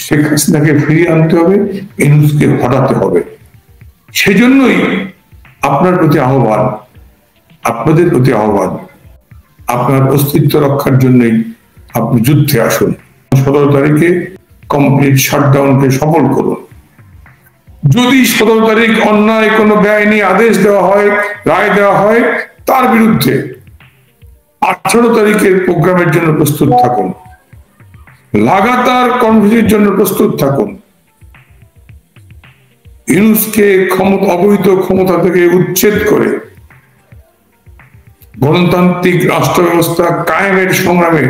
শেখ হাসিনাকে ফিরিয়ে আনতে হবে, ইউনূসকে হটাতে হবে। সেজন্যই আপনার প্রতি আহ্বান, আপনাদের প্রতি আহ্বান, আপনার অস্তিত্ব রক্ষার জন্যই আপনি যুদ্ধে আসুন। 17 তারিখে কমপ্লিট শাটডাউনকে সফল করুন। যদি 17 তারিখ অন্যায় কোনো বেআইনি আদেশ দেওয়া হয়, রায় দেওয়া হয়, তার বিরুদ্ধে 18 তারিখের প্রোগ্রামের জন্য প্রস্তুত থাকুন। লাগাতার কর্মসূচির জন্য প্রস্তুত থাকুন। ইউনূসকে অবৈধ ক্ষমতা থেকে উচ্ছেদ করে গণতান্ত্রিক রাষ্ট্র ব্যবস্থা কায়েমের সংগ্রামে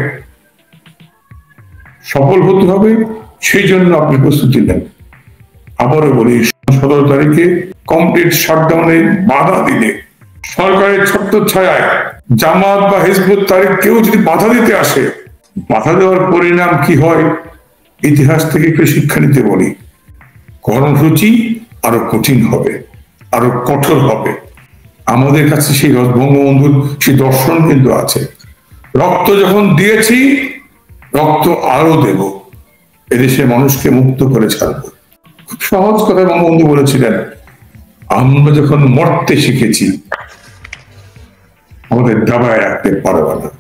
সফল হতে হবে। সেই জন্য আপনি প্রস্তুতি নেন। আবারও বলি, 17 তারিখে কমপ্লিট শাটডাউনে বাধা দিলে সরকারের ছত্রছায়ায় জামাত বা হিজবুত তাহরির কেউ যদি বাধা দিতে আসে, বাধা দেওয়ার পরিণাম কি হয় ইতিহাস থেকে একটু শিক্ষা নিতে বলি। কর্মসূচি আরো কঠিন হবে, আরো কঠোর হবে। আমাদের কাছে সেই বঙ্গবন্ধুর সেই দর্শন কিন্তু আছে। রক্ত যখন দিয়েছি, রক্ত আরো দেব, এদেশের মানুষকে মুক্ত করে ছাড়বো। খুব সহজ কথা বঙ্গবন্ধু বলেছিলেন, আমরা যখন মরতে শিখেছি আমাদের দাবায় রাখতে পারবে না।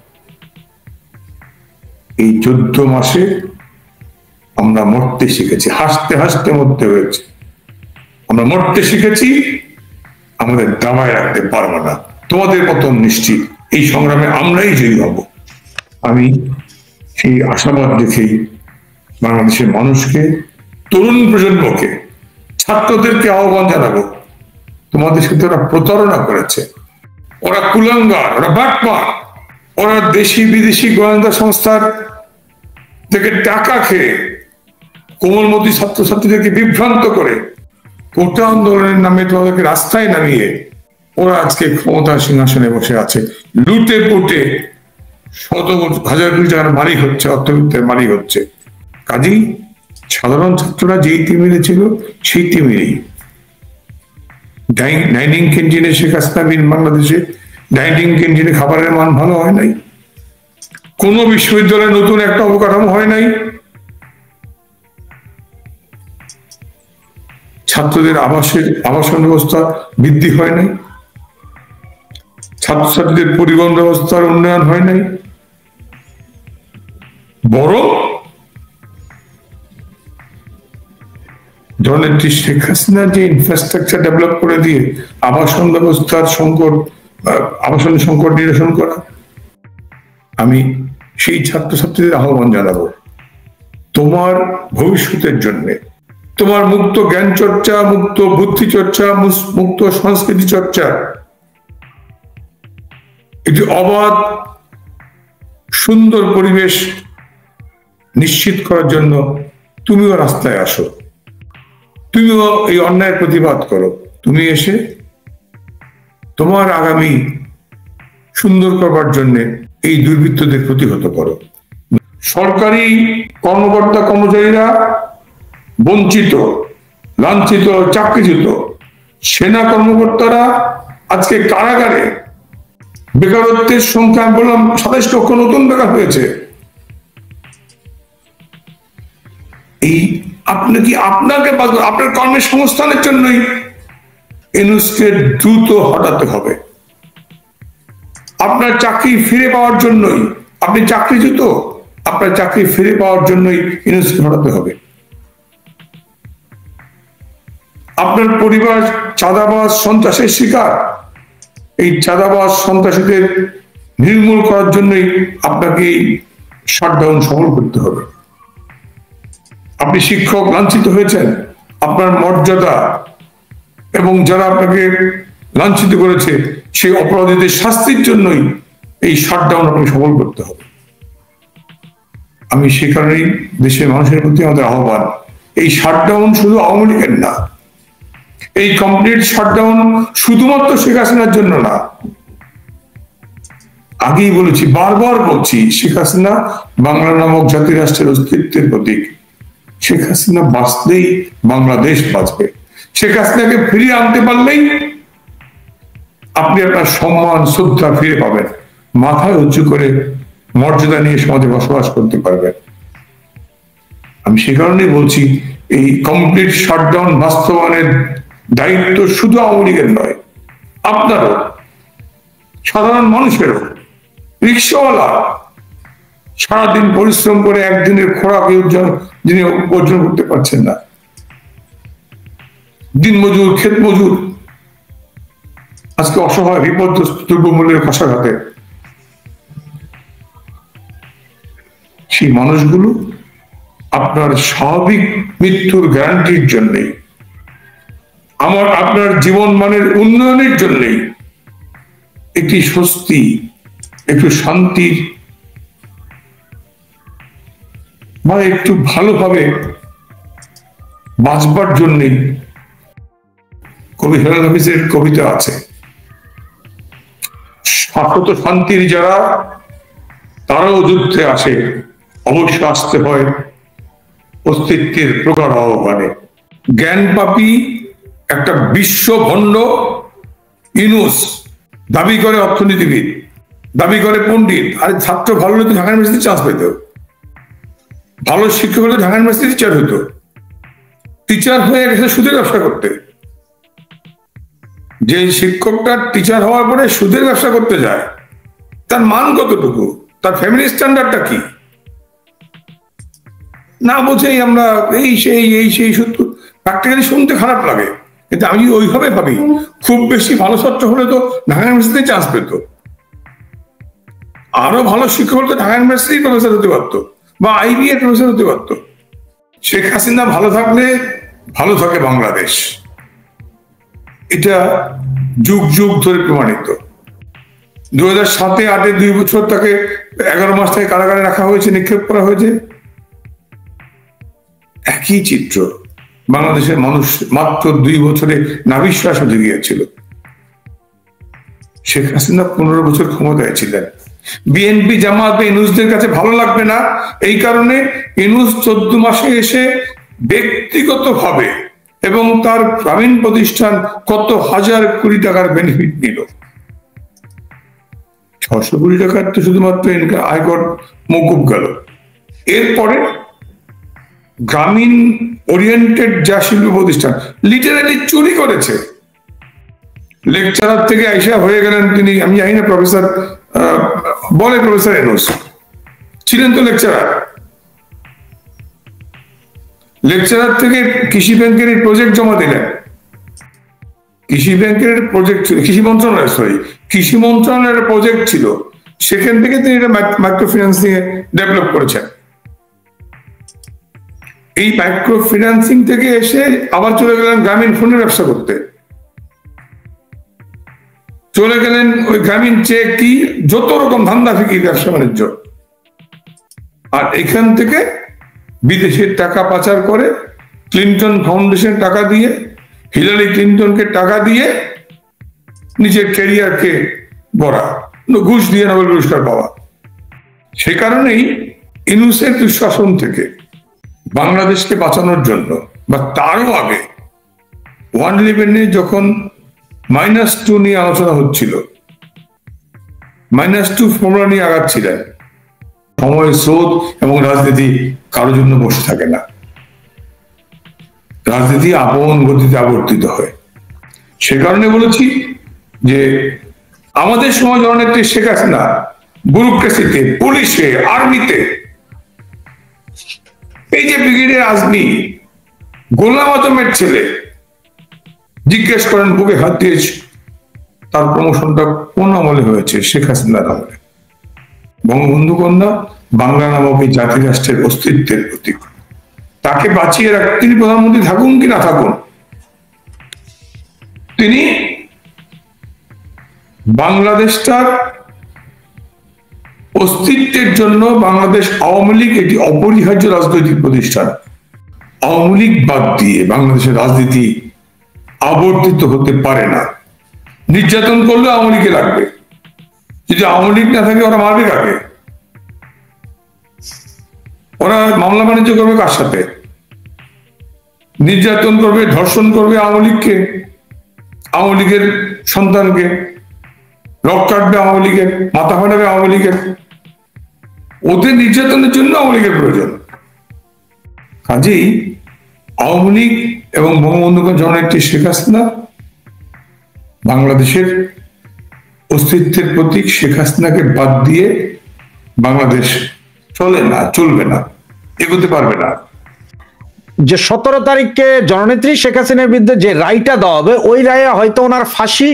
এই 14 মাসে আমরা মরতে শিখেছি, হাসতে হাসতে মরতে হয়েছে। আমরা মরতে শিখেছি, আমাদের দাবায় রাখতে পারবে না। তোমাদের পতন নিশ্চিত, এই সংগ্রামে আমরাই জয়ী হব। আমি সেই আশাবাদ দেখেই বাংলাদেশের মানুষকে, তরুণ প্রজন্মকে, ছাত্রদেরকে আহ্বান জানাবো, তোমাদের সাথে ওরা প্রতারণা করেছে, ওরা কুলাঙ্গার, ওরা বাটপার, ওরা দেশি বিদেশি গোয়েন্দা সংস্থার থেকে টাকা খেয়ে কোমলমতি ছাত্রছাত্রীদেরকে বিভ্রান্ত করে কোটা আন্দোলনের নামে তোমাদেরকে রাস্তায় নামিয়ে ওরা আজকে ক্ষমতার সিংহাসনে বসে আছে। লুটে পুটে শত হাজার কোটি টাকার মালিক হচ্ছে, অর্থবিত্তের মালিক হচ্ছে। কাজেই সাধারণ ছাত্ররা যেই টিমিলে ছিল সেই টিমেরই। ডাইনিং ক্যান্টিনে শেখ হাসিনা বাংলাদেশে ডাইনিং ক্যান্টিনে খাবারের মান ভালো হয় নাই। কোন বিশ্ববিদ্যালয়ে নতুন একটা অবকাঠামো হয় নাই। ছাত্রদের আবাসন ব্যবস্থা বৃদ্ধি হয় নাই। ছাত্রছাত্রীদের পরিবহন ব্যবস্থার উন্নয়ন হয় নাই। বরং জননেত্রী শেখ হাসিনা যে ইনফ্রাস্ট্রাকচার ডেভেলপ করে দিয়ে আবাসন ব্যবস্থার আবাসন সংকট নিরসন করা। আমি সেই ছাত্রছাত্রীদের আহ্বান জানাবো, তোমার ভবিষ্যতের জন্য, তোমার মুক্ত জ্ঞান চর্চা, মুক্ত বুদ্ধি চর্চা, মুক্ত সংস্কৃতি চর্চা, একটি অবাধ সুন্দর পরিবেশ নিশ্চিত করার জন্য তুমিও রাস্তায় আসো, তুমিও এই অন্যায়ের প্রতিবাদ করো। তুমি এসে তোমার আগামী সুন্দর করবার জন্য এই দুর্বৃত্তদের প্রতিহত করো। সরকারি কর্মকর্তা কর্মচারীরা বঞ্চিত, লাঞ্ছিত, চাকরিচ্যুত। সেনা কর্মকর্তারা আজকে কারাগারে। বেকারত্বের সংখ্যা আমি বললাম 27 লক্ষ নতুন বেকার হয়েছে। এই আপনি কি আপনাকে আপনার কর্মের সংস্থানের জন্যই ইউনূসকে দ্রুত হটাতে হবে। আপনার চাকরি ফিরে পাওয়ার জন্যই, আপনি চাকরিচ্যুত, আপনার চাকরি ফিরে পাওয়ার জন্যই ইউনূসকে হটাতে হবে। আপনার পরিবার চাঁদাবাজ সন্ত্রাসের শিকার, এই চাঁদাবাজ সন্ত্রাসীদের নির্মূল করার জন্যই আপনাকে এই শাটডাউন সফল করতে হবে। আপনি শিক্ষক, লাঞ্ছিত হয়েছেন, আপনার মর্যাদা এবং যারা আপনাকে লাঞ্ছিত করেছে সেই অপরাধীদের শাস্তির জন্যই এই শাটডাউন আপনি সফল করতে হবে। আমি সে কারণেই দেশের মানুষের প্রতি আমাদের আহ্বান, এই শাটডাউন শুধু আওয়ামী লীগের না, এই কমপ্লিট শাটডাউন শুধুমাত্র শেখ হাসিনার জন্য না। আগেই বলেছি, বারবার বলছি, শেখ হাসিনা বাংলা নামক জাতি রাষ্ট্রের অস্তিত্বের প্রতীক। শেখ হাসিনা বাঁচলেই বাংলাদেশ বাঁচবে। শেখ হাসিনাকে ফিরিয়ে আনতে পারলেই আপনি আপনার সম্মান, শ্রদ্ধা ফিরে পাবেন, মাথায় উঁচু করে মর্যাদা নিয়ে সমাজে বসবাস করতে পারবেন। আমি সে কারণেই বলছি, এই কমপ্লিট শাটডাউন বাস্তবায়নের দায়িত্ব শুধু আওয়ামী লীগের নয়, আপনারও, সাধারণ মানুষেরও। রিক্সাওয়ালা সারাদিন পরিশ্রম করে একদিনের খোরাক যিনি অর্জন করতে পারছেন না, দিন মজুর, ক্ষেত মজুর, আজকে অসহায় বিপর্যস্ত দ্রব্যমূল্যের কষাঘাতে, সেই মানুষগুলো আপনার স্বাভাবিক মৃত্যুর গ্যারান্টির জন্যই, আপনার জীবন মানের উন্নয়নের জন্যই, একটি স্বস্তি, একটু শান্তির বা একটু ভালোভাবে বাঁচবার জন্যই কবি হেলাল হাফিজের কবিতা আছে, শাশ্বত শান্তির যারা তারাও যুদ্ধে আসে, অবশ্য আসতে হয় অস্তিত্বের প্রগাঢ় আহ্বানে। জ্ঞানপাপী একটা বিশ্বভণ্ড ইউনূস দাবি করে অর্থনীতিবিদ, দাবি করে পণ্ডিত। আর ছাত্র ভালো হলে তো ঢাকা ইউনিভার্সিটি চান্স পেত, ভালো শিক্ষক হলে ঢাকা ইউনিভার্সিটি টিচার হতো। টিচার হয়ে গেছে সুদের ব্যবসা করতে। যে শিক্ষকটা টিচার হওয়ার পরে সুদের ব্যবসা করতে যায়, তার মান কতটুকু, তার ফ্যামিলি স্ট্যান্ডার্ডটা কি না বোঝেই আমরা এই সত্য। প্র্যাকটিক্যালি শুনতে খারাপ লাগে, কিন্তু আমি ওইভাবে ভাবি, খুব বেশি ভালো ছাত্র হলে তো ঢাকা ইউনিভার্সিটিতে চান্স পেত, আরো ভালো শিক্ষক হলে তো ঢাকা ইউনিভার্সিটি প্রফেসর হতে পারতো বা IBA প্রফেসর হতে পারতো। শেখ হাসিনা ভালো থাকলে ভালো থাকে বাংলাদেশ, এটা যুগ যুগ ধরে প্রমাণিত। 2007-8 2 বছর তাকে 11 মাস থেকে কারাগারে রাখা হয়েছে, নিক্ষেপ করা হয়েছে। একই চিত্র, বাংলাদেশের মানুষ মাত্র 2 বছরে নাভিশ্বাস হতে গিয়েছিল। শেখ হাসিনা 15 বছর ক্ষমতায় ছিলেন। বিএনপি জামাত বা ইউনূসদের কাছে ভালো লাগবে না, এই কারণে ইউনূস 14 মাসে এসে ব্যক্তিগতভাবে এবং তার গ্রামীণ প্রতিষ্ঠান কত হাজার কোটি টাকার বেনিফিট নিল। 600 কোটি টাকার তো শুধুমাত্র আয়কর মওকুফ গেল। এরপরে গ্রামীণ ওরিয়েন্টেড যা শিল্প প্রতিষ্ঠান লিটারালি চুরি করেছে। লেকচারার থেকে আইসা হয়ে গেলেন তিনি, আমি জানি না প্রফেসর বলে, প্রফেসর ইউনূস ছিলেন তো লেকচারার। লেকচারার থেকে কৃষি ব্যাংকের প্রজেক্ট জমা দিলেন। কৃষি ব্যাংকের প্রজেক্ট, কৃষি মন্ত্রণালয়ের প্রজেক্ট ছিল, সেখান থেকে তিনি এটা মাইক্রো ফিন্যান্স নিয়ে ডেভেলপ করেছেন। এই মাইক্রো ফিন্যান্সিং থেকে এসে আবার চলে গেলেন গ্রামীণ ফোনের ব্যবসা করতে, চলে গেলেন ওই গ্রামীণ চেক কি যত রকম ধান্দা ফিকির ব্যবসা বাণিজ্য। আর এখান থেকে বিদেশের টাকা পাচার করে, ক্লিন্টন ফাউন্ডেশন টাকা দিয়ে, হিলারি ক্লিন্টনকে টাকা দিয়ে নিজের ক্যারিয়ারকে গড়া, ঘুষ দিয়ে নোবেল পুরস্কার পাওয়া। সে কারণেই ইউনূসের দুঃশাসন থেকে বাংলাদেশকে বাঁচানোর জন্য বা তারও আগে 111 যখন -2 নিয়ে আলোচনা হচ্ছিল, -2 ফর্মুলা নিয়ে আগাচ্ছিলেন। সময়, স্রোত এবং রাজনীতি কারোর জন্য বসে থাকে না, রাজনীতি আপন গতিতে আবর্তিত হয়। সে কারণে বলেছি যে আমাদের সমাজ অনেকটা শেখ হাসিনা ব্যুরোক্রেসিতে, পুলিশে, আর্মিতে, এই যে ব্রিগেডিয়ার আজমি গোলাম আজমের ছেলে, জিজ্ঞেস করেন বুকে হাত দিয়েছে, তার প্রমোশনটা কোন আমলে হয়েছে? শেখ হাসিনার আমলে। বঙ্গবন্ধু কন্যা বাংলা নামক এই জাতি রাষ্ট্রের অস্তিত্বের প্রতীক, তাকে বাঁচিয়ে রাখতে তিনি প্রধানমন্ত্রী থাকুন কি না থাকুন, তিনি বাংলাদেশটার অস্তিত্বের জন্য, বাংলাদেশ আওয়ামী লীগ একটি অপরিহার্য রাজনৈতিক প্রতিষ্ঠান, আওয়ামী লীগ বাদ দিয়ে বাংলাদেশের রাজনীতি আবর্তিত হতে পারে না। নির্যাতন করলে আওয়ামী লীগে লাগবে, যদি আওয়ামী লীগ না থাকে ওরা মারবে কাকে? ওরা মামলা বাণিজ্য করবে কার সাথে? নির্যাতন করবে, ধর্ষণ করবে আওয়ামী লীগকে, আওয়ামী লীগের সন্তানকে, রক কাটবে আওয়ামী লীগের, মাথা ফাটাবে আওয়ামী লীগের। ওদের নির্যাতনের জন্য আওয়ামী লীগের প্রয়োজন। কাজেই আওয়ামী লীগ এবং বঙ্গবন্ধুকে জননেত্রী শেখ হাসিনা বাংলাদেশের অস্তিত্বের প্রতীক। শেখ হাসিনাকে বাদ দিয়ে বাংলাদেশ চলে না, চলবে না, এগোতে পারবে না। যে 17 তারিখে জননেত্রী শেখ হাসিনার বিরুদ্ধে যে রায়টা দেওয়া হবে, ওই রায়ে হয়তো ওনার ফাঁসি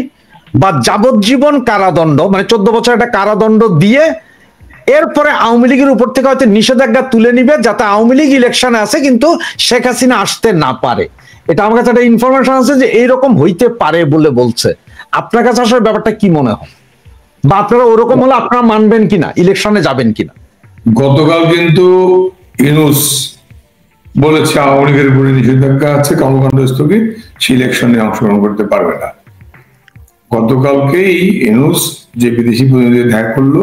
বা যাবজ্জীবন কারাদণ্ড, মানে 14 বছর একটা কারাদণ্ড দিয়ে এরপরে আওয়ামী লীগের উপর থেকে হয়তো নিষেধাজ্ঞা তুলে নিবে, যাতে আওয়ামী লীগ ইলেকশনে আসে কিন্তু শেখ হাসিনা আসতে না পারে। এটা আমার কাছে একটা ইনফরমেশন আছে যে এইরকম হইতে পারে বলে বলছে। আপনার কাছে আসলে ব্যাপারটা কি মনে হয়, বা আপনারা ওরকম হলে আপনারা মানবেন কিনা, ইলেকশনে যাবেন কিনা? গতকাল কিন্তু ইউনূস বলেছে আওয়ামী লীগের উপরে নিষেধাজ্ঞা আছে, কর্মকাণ্ড স্থগিত, সে ইলেকশনে অংশগ্রহণ করতে পারবে না। গতকালকেই ইউনূস যে বিদেশি প্রতিনিধি দেখা করলো,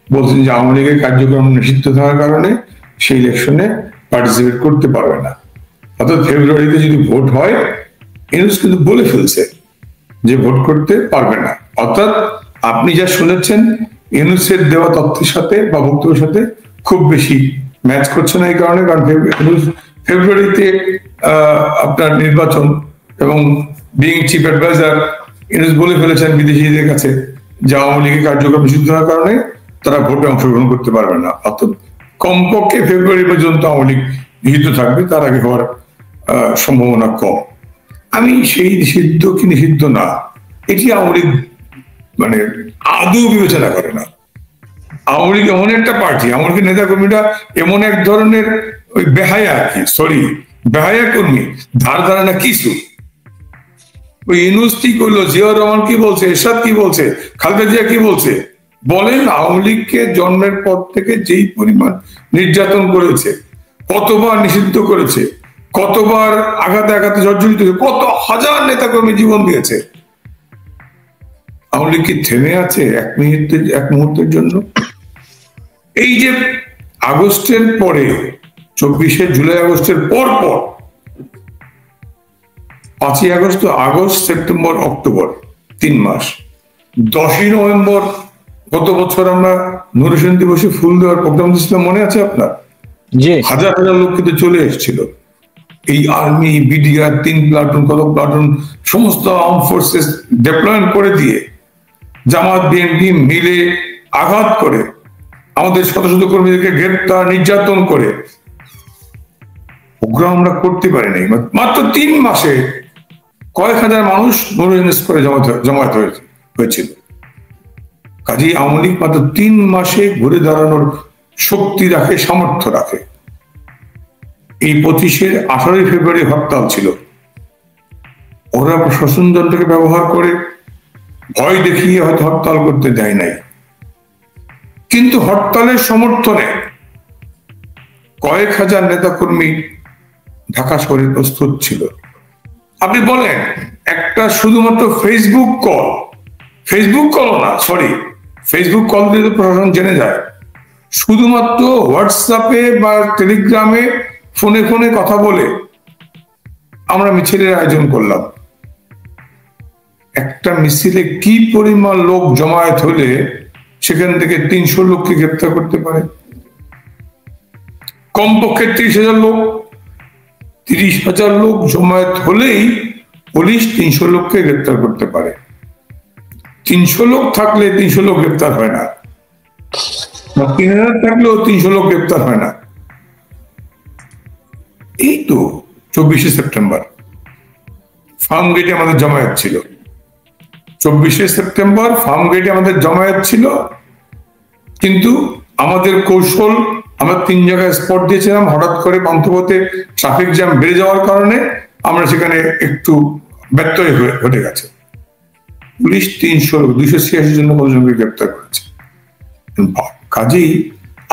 বলছেন যে আওয়ামী লীগের কার্যক্রম নিষিদ্ধ থাকার কারণে সেই ইলেকশনে পার্টিসিপেট করতে পারবে না। অর্থাৎ ফেব্রুয়ারিতে যদি ভোট হয়, ইউনূস কিন্তু বলে ফেলছে যে ভোট করতে পারবে না। অর্থাৎ আপনি যা শুনেছেন ইউনূসের দেওয়া তথ্যের সাথে বা বক্তব্যের সাথে খুব বেশি ম্যাচ করছে না। এই কারণে, কারণ ফেব্রুয়ারিতে আপনার নির্বাচন, এবং বিং চিফ অ্যাডভাইজার ইউনূস বলে ফেলেছেন বিদেশিদের কাছে যে আওয়ামী লীগের কার্যক্রম নিষিদ্ধ হওয়ার কারণে তারা ভোটে অংশগ্রহণ করতে পারবে না। অর্থাৎ কমপক্ষে ফেব্রুয়ারি পর্যন্ত আওয়ামী লীগ নিষিদ্ধ থাকবে, তার আগে হওয়ার সম্ভাবনা কম। আমি সেই নিষিদ্ধ কি নিষিদ্ধ না, এটি আওয়ামী লীগ মানে আদৌ বিবেচনা করে না। আওয়ামী লীগ এমন একটা পার্টি, আওয়ামী লীগের নেতা কর্মীরা এমন এক ধরনের ওই বেহায়া বেহায়া কর্মী, ধার ধারণা কিছু। ওই ইউনূস কি করলো, জিয়াউর রহমান কি বলছে, এরশাদ কি বলছে, খালেদা জিয়া কি বলছে বলেন? আওয়ামী লীগকে জন্মের পর থেকে যেই পরিমাণ নির্যাতন করেছে, কতবার নিষিদ্ধ করেছে, কতবার আঘাতে আঘাতে জর্জরিত, কত হাজার নেতাকর্মী জীবন দিয়েছে। আওয়ামী লীগ কি থেমে আছে এক মুহূর্তের জন্য? এই যে আগস্টের পরে, 24শে জুলাই আগস্টের পর 5ই আগস্ট, আগস্ট, সেপ্টেম্বর, অক্টোবর, 3 মাস। 10ই নভেম্বর গত বছর আমরা নূর হোসেন দিবসে ফুল দেওয়ার প্রোগ্রাম দিয়েছিলাম, মনে আছে আপনার? হাজার হাজার লোক কিন্তু চলে এসেছিল। এই আর্মি, বিডিআর, 3 প্লাটুন, কত প্লাটুন, সমস্ত আর্ম ফোর্সেস ডেপ্লয়মেন্ট করে দিয়ে জামাত বিএনপি মিলে আঘাত করে আমাদের শত শত কর্মীদেরকে গ্রেপ্তার, নির্যাতন করে প্রোগ্রাম আমরা করতে পারি নাই। মাত্র 3 মাসে কয়েক হাজার মানুষ করে জমায়েত হয়েছিল। কাজেই আওয়ামী লীগ মাত্র 3 মাসে ঘুরে দাঁড়ানোর শক্তি রাখে, সামর্থ্য রাখে। এই 25-এর 18ই ফেব্রুয়ারি হরতাল ছিল, ওরা প্রশাসনযন্ত্রকে ব্যবহার করে ভয় দেখিয়ে হয়তো হরতাল করতে দেয় নাই, কিন্তু হরতালের সমর্থনে কয়েক হাজার নেতাকর্মী ঢাকা শহরে প্রস্তুত ছিল। আপনি বলেন, একটা শুধুমাত্র ফেসবুক কল দিয়ে প্রশাসন জেনে যায়। শুধুমাত্র হোয়াটসঅ্যাপে বা টেলিগ্রামে ফোনে কথা বলে আমরা মিছিলের আয়োজন করলাম। একটা মিছিলে কি পরিমাণ লোক জমায়েত হলে সেখান থেকে 300 লোককে গ্রেপ্তার করতে পারে? কমপক্ষে 30,000 লোক, 30,000 লোক জমায়েত হলেই পুলিশ 300 লোককে গ্রেপ্তার করতে পারে। 300 লোক থাকলে 300 লোক গ্রেপ্তার হয় না, 3,000 থাকলেও 300 লোক গ্রেপ্তার হয় না। এই তো 24শে সেপ্টেম্বর ফার্ম গেটে আমাদের জমায়েত ছিল। 24শে সেপ্টেম্বর ফার্ম গেটে আমাদের জমায়েত ছিল, কিন্তু আমাদের কৌশল, আমরা 3 জায়গায় স্পট দিয়েছিলাম। হঠাৎ করে পান্থপথে ট্রাফিক জ্যাম বেড়ে যাওয়ার কারণে আমরা সেখানে একটু ব্যত্যয় ঘটে গেছে। পুলিশ 286 জন জনকে গ্রেপ্তার করেছে। কাজেই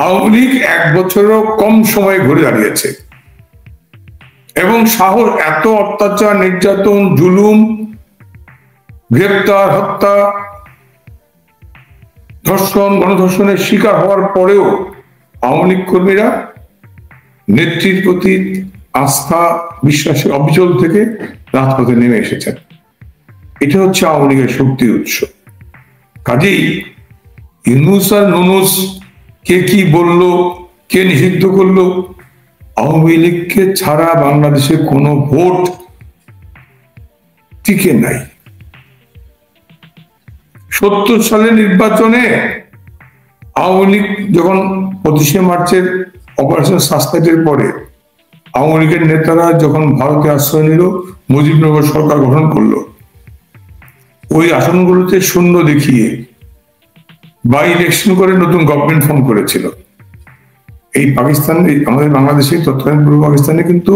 আওয়ামী লীগ 1 বছরেরও কম সময়ে ঘুরে দাঁড়িয়েছে, এবং সাহস, এত অত্যাচার, নির্যাতন, জুলুম, গ্রেপ্তার, হত্যা, ধর্ষণ, গণধর্ষণের শিকার হওয়ার পরেও আওয়ামী লীগ কর্মীরা নেত্রীর প্রতি আস্থা, বিশ্বাসের অবিচল থেকে রাজপথে নেমে এসেছেন। এটা হচ্ছে আওয়ামী লীগের শক্তির উৎস। কাজেই ইউনূস আর নুনুস কে কি বললো, কে নিষিদ্ধ করলো, আওয়ামী লীগকে ছাড়া বাংলাদেশে কোনো ভোট টিকে নাই। 70 সালের নির্বাচনে আওয়ামী লীগ যখন 25শে মার্চের অপারেশন সাসপেন্ডের পরে আওয়ামী লীগের নেতারা যখন ভারতে আশ্রয় নিল, মুজিবনগর সরকার গঠন করলো, ওই আসনগুলোতে শূন্য দেখিয়ে বাই ইলেকশন করে নতুন গভর্নমেন্ট ফর্ম করেছিল। এই পাকিস্তান, আমাদের বাংলাদেশে তৎকালীন পূর্ব পাকিস্তানে কিন্তু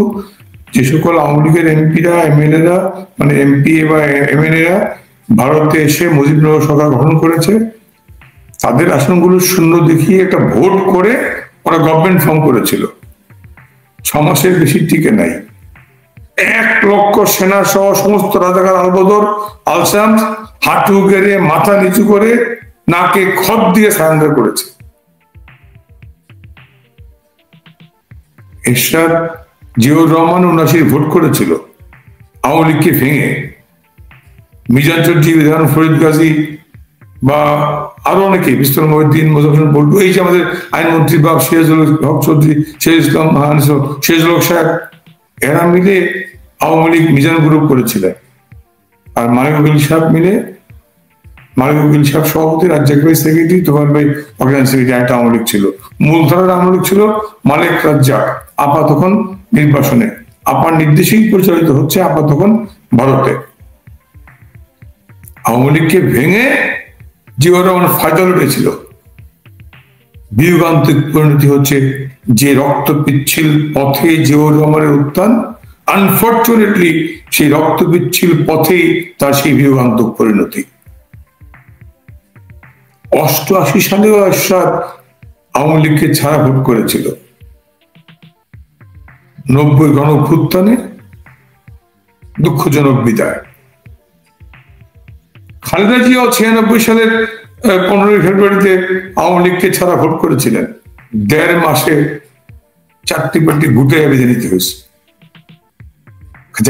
যে সকল আওয়ামী লীগের এমপিরা এমএলএরা মানে এমপি বা এমএলএরা ভারতে এসে মুজিবনগর সরকার গঠন করেছে, তাদের আসনগুলো শূন্য দেখিয়ে একটা ভোট করে ওরা গভর্নমেন্ট ফর্ম করেছিল। 6 মাসের বেশি টিকে নাই। 1 লক্ষ সেনা সহ সমস্ত রাজাকার আলবদর আলসাম হাঁটু গেড়ে মাথা নিচু করে নাকে খত দিয়ে সারেন্ডার করেছে। এরশাদ জিয়াউর রহমান 79 ভোট করেছিল আওয়ামী লীগকে ভেঙে। মিজান চৌধুরী, বিধান ফরিদ গাজী বা আরো অনেকে, বিস্তর মহিউদ্দিন, মোজাফর বল্টু, এই যে আমাদের আইনমন্ত্রী বা সিরাজুল হক চৌধুরী, সিরাজুল হক সাহেব, এরা মিলে আওয়ামী লীগ মিজান গ্রুপ করেছিলেন। আর মালিক উকিল সাহেব মিলে, মালিক উকিল সাহেব সভাপতি, রাজ্জাক সেক্রেটারি, তোফায়েল ভাই অর্গানাইজিং সেক্রেটারি, একটা আওয়ামী লীগ ছিল। মূলধারার আওয়ামী লীগ ছিল মালিক রাজ্জাক। আপা তখন নির্বাচনে, আপার নির্দেশেই পরিচালিত হচ্ছে, আপা তখন ভারতে। আওয়ামী লীগকে ভেঙে জিয়াউর রহমান ফায়দা লুটেছিল। বিয়োগান্তিক পরিণতি হচ্ছে যে রক্ত পিচ্ছিল পথে জিয়াউর রহমানের উত্থান, আনফর্চুনেটলি সেই রক্ত পিচ্ছিল পথেই তার সেই বিয়োগান্তক পরিণতি। 88 সালেও এরশাদ আওয়ামী লীগকে ছাড়া ভোট করেছিল। 90 গণঅভ্যুত্থানে দুঃখজনক বিদায়। খালেদা জিয়াও 96 সালের 15 ফেব্রুয়ারিতে আওয়ামী লীগকে ছাড়া ভোট করেছিলেন। 1.5 মাসে 4টি পার্টি ভোটে বেঁধে নিতে হয়েছে।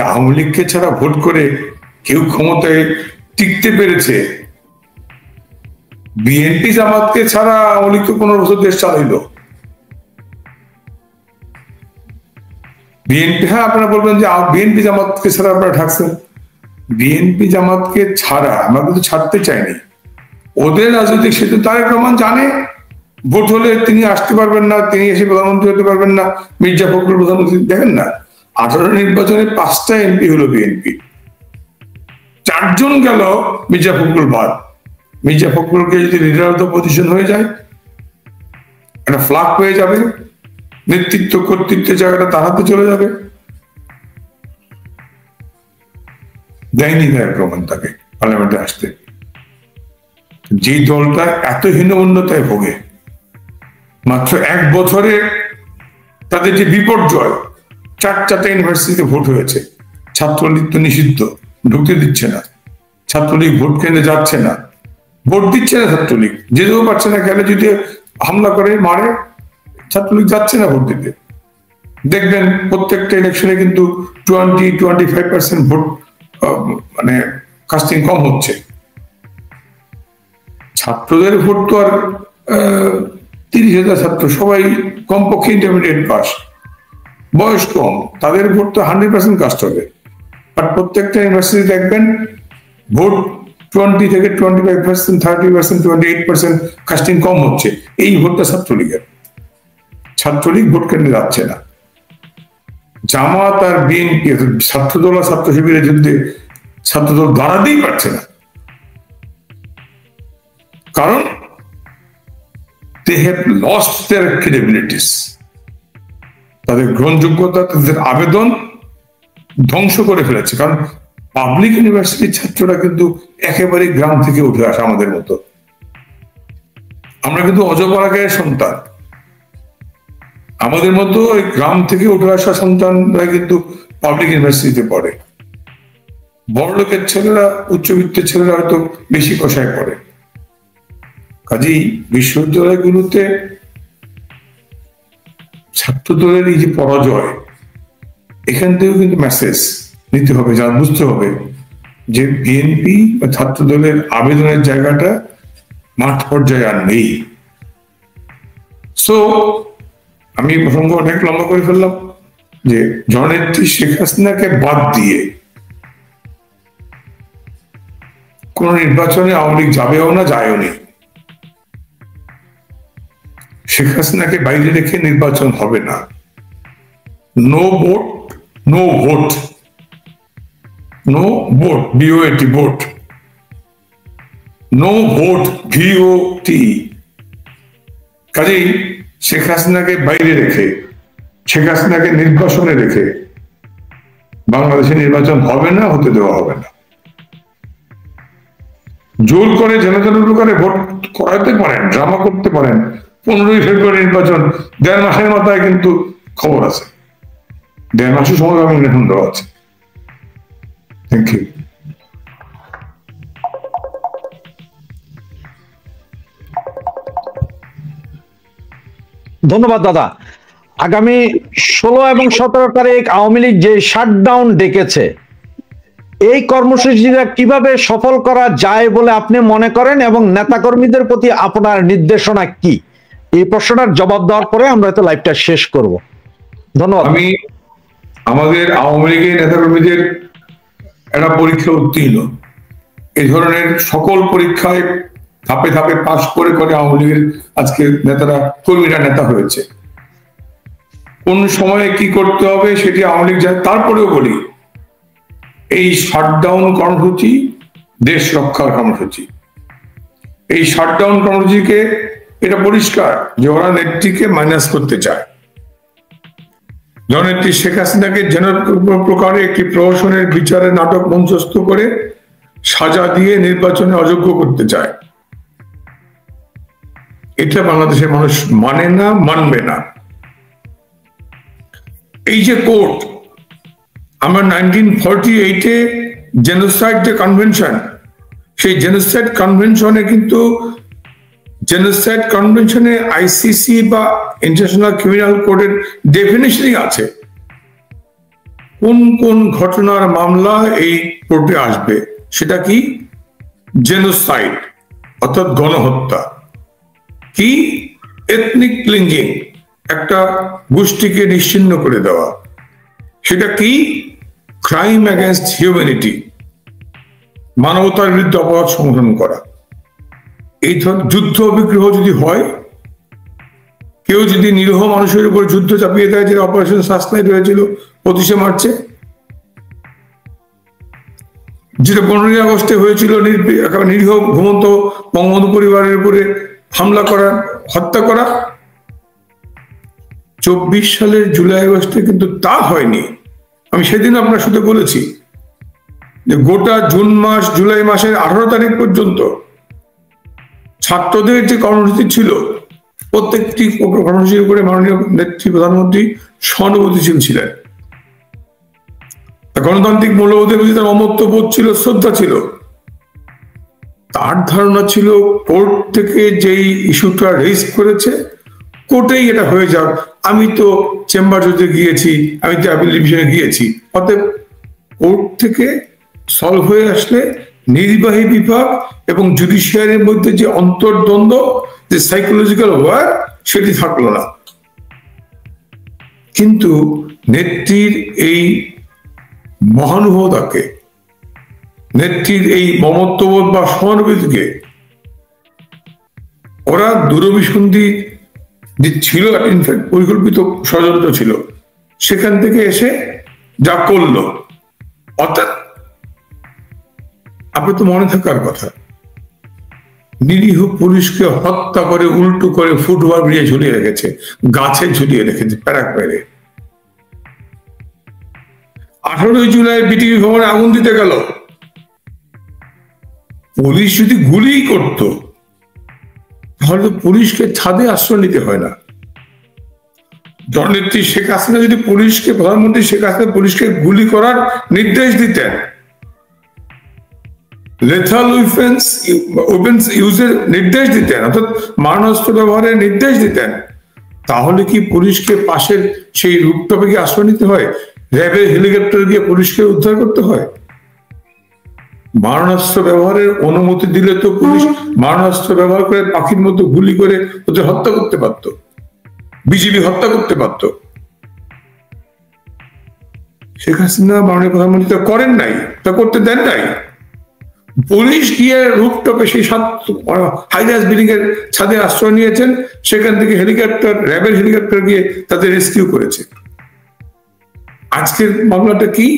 আওয়ামী লীগকে ছাড়া ভোট করে কেউ ক্ষমতায় টিকতে পেরেছে। বিএনপি জামাতকে ছাড়া আওয়ামী লীগ 15 বছর দেশ চালাইল। বিএনপি, হ্যাঁ আপনারা বলবেন যে বিএনপি জামাতকে ছাড়া আপনারা ঢাকছেন। বিএনপি জামাতকে ছাড়া আমরা কিন্তু ছাড়তে চাইনি। ওদের রাজনৈতিক সেতু তারেক রহমান জানে ভোট হলে তিনি আসতে পারবেন না, তিনি এসে প্রধানমন্ত্রী হতে পারবেন না। মির্জা ফখরুল প্রধানমন্ত্রী, দেখেন না 18 নির্বাচনে 5টা এমপি হলো বিএনপি, 4 জন গেল মির্জা ফখরুল বাদ। মির্জা ফখরুলকে যদি লিডার অফ দ্য পজিশন হয়ে যায়, একটা ফ্লাক হয়ে যাবে, নেতৃত্ব কর্তৃত্বের জায়গাটা তার হাতে চলে যাবে। দেয়নি তারেক রহমান তাকে পার্লামেন্টে আসতে। যে দলটা এত হীনমন্যতায় ভোগে, মাত্র 1 বছরে তাদের যে বিপর্যয়, 4টা ইউনিভার্সিটিতে ভোট হয়েছে। ছাত্রলীগ তো নিষিদ্ধ, ঢুকতে দিচ্ছে না। ছাত্রলীগ ভোট কেন্দ্রে যাচ্ছে না, ভোট দিচ্ছে না ছাত্রলীগ, যেতেও পারছে না। গেলে যদি হামলা করে মারে, ছাত্রলীগ যাচ্ছে না ভোট দিতে। দেখবেন প্রত্যেকটা ইলেকশনে কিন্তু 20-25% ভোট মানে কাস্টিং কম হচ্ছে। ছাত্রদের ভোট তো আর 30,000 ছাত্র, সবাই কমপক্ষে ইন্টারমিডিয়েট পাস, বয়স কম, তাদের ভোট তো 100% কাস্ট হবে। আর প্রত্যেকটা ইউনিভার্সিটি দেখবেন ভোট 20 থেকে 25%, 30%, 28% কাস্টিং কম হচ্ছে। এই ভোটটা ছাত্রলীগের। ছাত্রলীগ ভোট কেন্দ্রে যাচ্ছে না। জামাত আর বিএনপি, ছাত্রদল আর ছাত্র শিবিরের যুদ্ধে ছাত্রদল দাঁড়াতেই পারছে না, কারণ they have lost their credibilities, তাদের গ্রহণযোগ্যতা, তাদের আবেদন ধ্বংস করে ফেলেছে। কারণ পাবলিক ইউনিভার্সিটির ছাত্ররা কিন্তু একেবারে গ্রাম থেকে উঠে আসা আমাদের মতো। আমরা কিন্তু অজপাড়াগাঁয়ের সন্তান। আমাদের মতো গ্রাম থেকে উঠে আসা সন্তানরা কিন্তু পাবলিক ইউনিভার্সিটিতে পড়ে। বড় লোকের ছেলেরা, উচ্চবিত্তের ছেলেরা হয়তো বেশি কষায় পড়ে। কাজেই বিশ্ববিদ্যালয়গুলোতে ছাত্রদলের এই যে পরাজয়, এখান থেকেও কিন্তু মেসেজ নিতে হবে, যা বুঝতে হবে যে বিএনপি বা ছাত্রদলের আবেদনের জায়গাটা মাঠ পর্যায়ে আর নেই। সো আমি প্রসঙ্গ অনেক লম্বা করে ফেললাম, যে জননেত্রী শেখ হাসিনাকে বাদ দিয়ে কোন নির্বাচনে আওয়ামী লীগ যাবেও না, যায়ও নি। শেখ হাসিনাকে বাইরে রেখে নির্বাচন হবে না। No vote, no vote, no vote, B O A T vote, no vote, V O T. কাজেই শেখ হাসিনাকে বাইরে রেখে, শেখ হাসিনাকে নির্বাসনে রেখে বাংলাদেশে নির্বাচন হবে না, হতে দেওয়া হবে না। জোর করে যেন প্রকারে ভোট করাতে পারেন, ড্রামা করতে পারেন। 15ই ফেব্রুয়ারি নির্বাচন, 1.5 মাসের মাথায় কিন্তু খবর আছে, 1.5 মাসের সময় এখন দেওয়া আছে। Thank you. ধন্যবাদ দাদা। আগামী 16 এবং 17 তারিখ আওয়ামী লীগ যে শাটডাউন ডেকেছে, এই কর্মসূচিটা কিভাবে সফল করা যায় বলে আপনি মনে করেন এবং নেতাকর্মীদের প্রতি আপনার নির্দেশনা কি? এই প্রশ্নটার জবাব দেওয়ার পরে আমরা হয়তো লাইভটা শেষ করব। ধন্যবাদ। আমি আমাদের আওয়ামী লীগের নেতাকর্মীদের একটা পরীক্ষা উত্তীর্ণ, এই ধরনের সকল পরীক্ষায় ধাপে ধাপে পাশ করে করে আওয়ামী লীগের আজকে নেতারা, কর্মীরা নেতা হয়েছে। কোন সময়ে কি করতে হবে সেটি আওয়ামী লীগ যায়। তারপরেও বলি, এই শাটডাউন কর্মসূচি দেশ রক্ষার কর্মসূচি। এই শাটডাউন কর্মসূচিকে এটা পরিষ্কার যে ওরা নেত্রীকে মাইনাস করতে চায়। জননেত্রী শেখ হাসিনাকে যেন প্রকারে একটি প্রহসনের বিচারের নাটক মঞ্চস্থ করে সাজা দিয়ে নির্বাচনে অযোগ্য করতে চায়। এটা বাংলাদেশের মানুষ মানে না, মানবে না। এই যে কোর্ট, আমরা 1948-এ জেনোসাইড যে কনভেনশন, সেই জেনোসাইড কনভেনশনে কিন্তু জেনোসাইড কনভেনশনে আইসিসি বা ইন্টারন্যাশনাল ক্রিমিনাল কোর্টের ডেফিনিশনই আছে কোন কোন ঘটনার মামলা এই কোর্টে আসবে। সেটা কি? জেনোসাইড অর্থাৎ গণহত্যা, কি এথনিক ক্লিনজিং, একটা গোষ্ঠীকে নিশ্চিহ্ন করে দেওয়া, সেটা কি ক্রাইম অ্যাগেন্স্ট হিউম্যানিটি, মানবতার বিরুদ্ধে অপরাধ সংঘটন করা। এই ধরনের যুদ্ধ বিগ্রহ যদি হয়, কেউ যদি নিরীহ মানুষের উপর যুদ্ধ চাপিয়ে দেয়, যেটা অপারেশন সাসলাইট হয়েছিল 25শে মার্চে, যেটা 15ই আগস্টে হয়েছিল নিরীহ ঘুমন্ত বঙ্গবন্ধু পরিবারের উপরে হামলা করা, হত্যা করা। 24 সালের জুলাই আগস্টে কিন্তু তা হয়নি। আমি সেদিন আপনার সাথে বলেছি যে গোটা জুন মাস, জুলাই মাসের 18 তারিখ পর্যন্ত ছাত্রদের যে কর্মসূচি ছিল, প্রত্যেকটি কর্মসূচির উপরে মাননীয় নেত্রী প্রধানমন্ত্রী সহানুভূতিশীল ছিলেন। গণতান্ত্রিক মূল্যবোধের প্রতি তার অমত্য বোধ ছিল, শ্রদ্ধা ছিল। তার ধারণা ছিল কোর্ট থেকে যেই ইস্যুটা রেজ করেছে, কোর্টেই এটা হয়ে যাক। আমি তো চেম্বার জজে গিয়েছি, আমি তো অ্যাপিল ডিভিশনে গিয়েছি, অতএব কোর্ট থেকে সলভ হয়ে আসলে নির্বাহী বিভাগ এবং জুডিশিয়ারির মধ্যে যে অন্তর্দ্বন্দ্ব, যে সাইকোলজিক্যাল ওয়ার, সেটি থাকলো না। কিন্তু নেত্রীর এই মহানুভবতাকে, নেত্রীর এই মমত্ববোধ বা সহানুভূতিকে ওরা দূরভিসন্ধি যে ছিল, ইনফ্যাক্ট পরিকল্পিত ষড়যন্ত্র ছিল, সেখান থেকে এসে যা করলো, অর্থাৎ আপনার তো মনে থাকার কথা, নিরীহ পুলিশকে হত্যা করে উল্টো করে ফুটওভার ব্রিজে ঝুলিয়ে রেখেছে, গাছে ঝুলিয়ে রেখেছে প্যারাক মেরে। 18ই জুলাই বিটিভি ভবনে আগুন দিতে গেল, পুলিশ যদি গুলি করত তাহলে তো পুলিশকে ছাদে আশ্রয় নিতে হয় না। জননেত্রী শেখ হাসিনা যদি পুলিশকে, প্রধানমন্ত্রী শেখ হাসিনা পুলিশকে গুলি করার নির্দেশ দিতেন, লেথাল ওয়েপন্স ইউজের নির্দেশ দিতেন, অর্থাৎ মারণাস্ত্র ব্যবহারের নির্দেশ দিতেন, তাহলে কি পুলিশকে পাশের সেই রুপটপে কি আশ্রয় নিতে হয়? র্যাবের হেলিকপ্টার দিয়ে পুলিশকে উদ্ধার করতে হয়? মারণাস্ত্র ব্যবহারের অনুমতি দিলে তো পুলিশ মারণাস্ত্র ব্যবহার করে পাখির মতো গুলি করে ওদের হত্যা করতে পারত। বিজিবি হত্যা করতে পারত। শেখ হাসিনা মাননীয় প্রধানমন্ত্রী তা করেন নাই, তা করতে দেন নাই। পুলিশ গিয়ে রুফটপে সেই হাইরাইজ বিল্ডিং এর ছাদে আশ্রয় নিয়েছেন, সেখান থেকে হেলিকপ্টার, র্যাবের হেলিকপ্টার গিয়ে তাদের রেস্কিউ করেছে। আজকের মামলাটা কি?